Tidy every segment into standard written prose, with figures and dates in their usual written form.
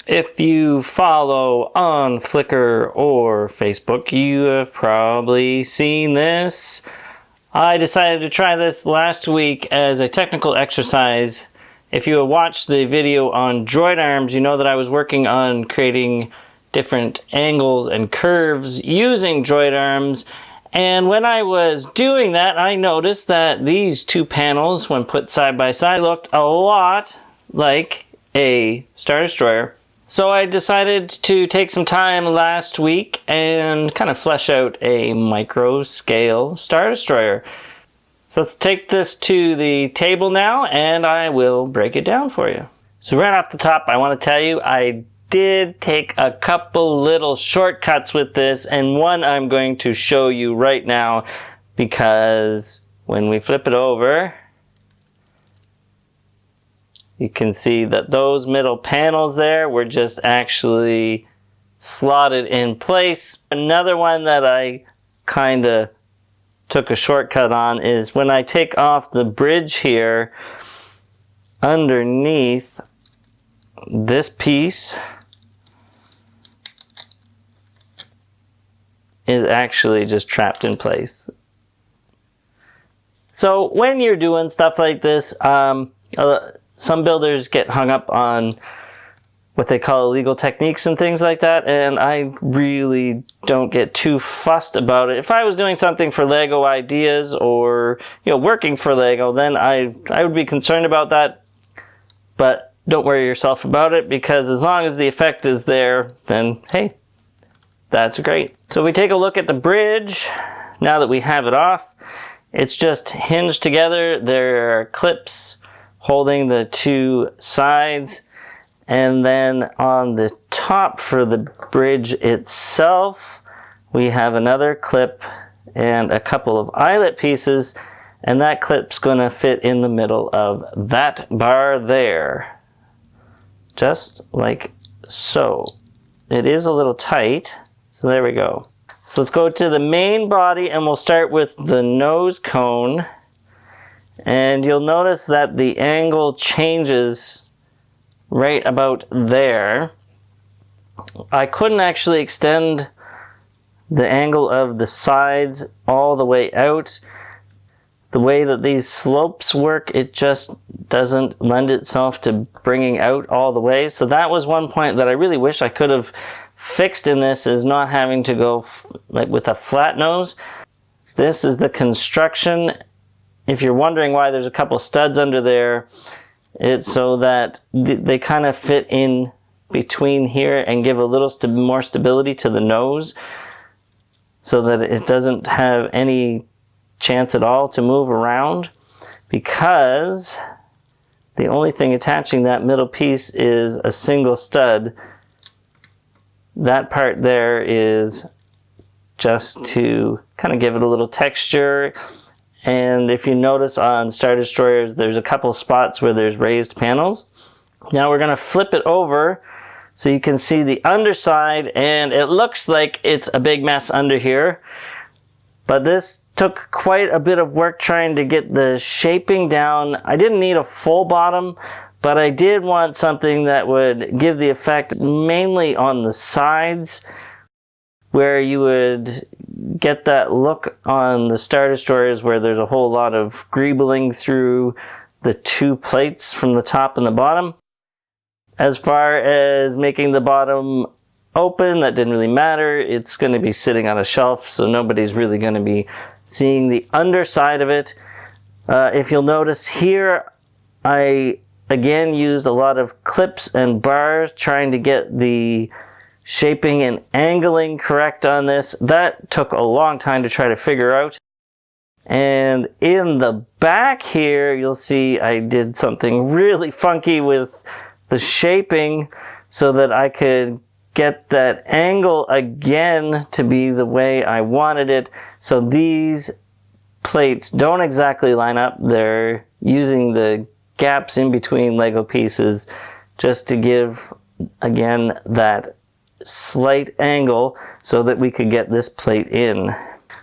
If you follow on Flickr or Facebook, you have probably seen this. I decided to try this last week as a technical exercise. If you have watched the video on droid arms, you know that I was working on creating different angles and curves using droid arms. And when I was doing that, I noticed that these two panels, when put side by side, looked a lot like a Star Destroyer. So I decided to take some time last week and kind of flesh out a micro scale Star Destroyer. So let's take this to the table now and I will break it down for you. So right off the top, I want to tell you I did take a couple little shortcuts with this, and one I'm going to show you right now, because when we flip it over, you can see that those middle panels there were just actually slotted in place. Another one that I kind of took a shortcut on is when I take off the bridge here, underneath this piece is actually just trapped in place. So when you're doing stuff like this, some builders get hung up on what they call illegal techniques and things like that, and I really don't get too fussed about it. If I was doing something for Lego Ideas or working for Lego, then I would be concerned about that, but don't worry yourself about it, because as long as the effect is there, then hey, that's great. So we take a look at the bridge now that we have it off. It's just hinged together. There are clips holding the two sides, and then on the top for the bridge itself we have another clip and a couple of eyelet pieces, and that clip's going to fit in the middle of that bar there, just like so. It is a little tight, so there we go. So let's go to the main body and we'll start with the nose cone. And you'll notice that the angle changes right about there. I couldn't actually extend the angle of the sides all the way out. The way that these slopes work, it just doesn't lend itself to bringing out all the way. So that was one point that I really wish I could have fixed in this, is not having to go like with a flat nose. This is the construction. If you're wondering why there's a couple studs under there, it's so that they kind of fit in between here and give a little more stability to the nose, so that it doesn't have any chance at all to move around, because the only thing attaching that middle piece is a single stud. That part there is just to kind of give it a little texture. And if you notice on Star Destroyers, there's a couple spots where there's raised panels. Now we're going to flip it over so you can see the underside, and it looks like it's a big mess under here. But this took quite a bit of work trying to get the shaping down. I didn't need a full bottom, but I did want something that would give the effect mainly on the sides, where you would get that look on the Star Destroyers where there's a whole lot of greebling through the two plates from the top and the bottom. As far as making the bottom open, that didn't really matter. It's going to be sitting on a shelf, so nobody's really going to be seeing the underside of it. If you'll notice here, I again used a lot of clips and bars trying to get the shaping and angling correct on this. That took a long time to try to figure out. And in the back here, you'll see I did something really funky with the shaping so that I could get that angle again to be the way I wanted it. So these plates don't exactly line up. They're using the gaps in between Lego pieces just to give, again, that slight angle so that we could get this plate in.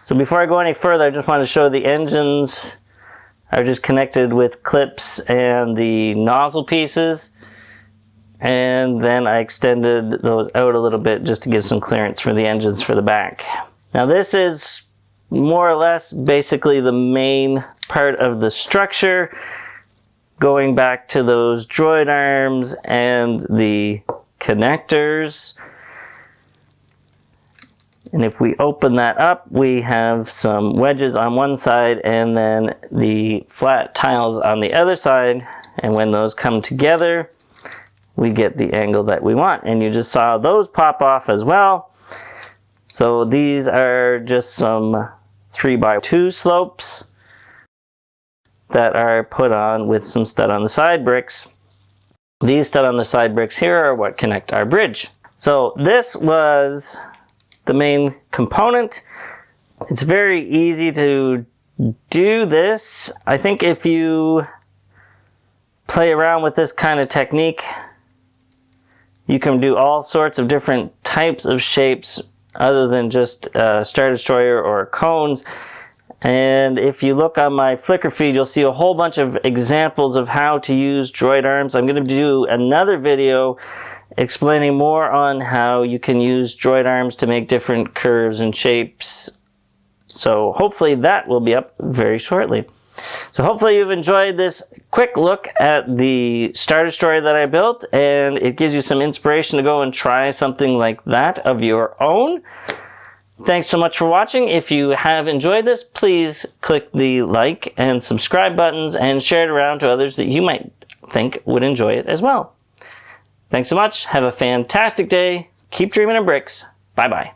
So before I go any further, I just want to show the engines are just connected with clips and the nozzle pieces. and then I extended those out a little bit just to give some clearance for the engines for the back. Now this is more or less basically the main part of the structure, going back to those droid arms and the connectors. And if we open that up, we have some wedges on one side and then the flat tiles on the other side. And when those come together, we get the angle that we want. And you just saw those pop off as well. So these are just some 3x2 slopes that are put on with some stud on the side bricks. These stud on the side bricks here are what connect our bridge. So this was the main component. It's very easy to do this. I think if you play around with this kind of technique, you can do all sorts of different types of shapes other than just Star Destroyer or cones. And if you look on my Flickr feed, you'll see a whole bunch of examples of how to use droid arms. I'm going to do another video explaining more on how you can use droid arms to make different curves and shapes. So hopefully that will be up very shortly. So hopefully you've enjoyed this quick look at the Star Destroyer that I built, and it gives you some inspiration to go and try something like that of your own. Thanks so much for watching. If you have enjoyed this, please click the like and subscribe buttons and share it around to others that you might think would enjoy it as well. Thanks so much. Have a fantastic day. Keep dreaming of bricks. Bye-bye.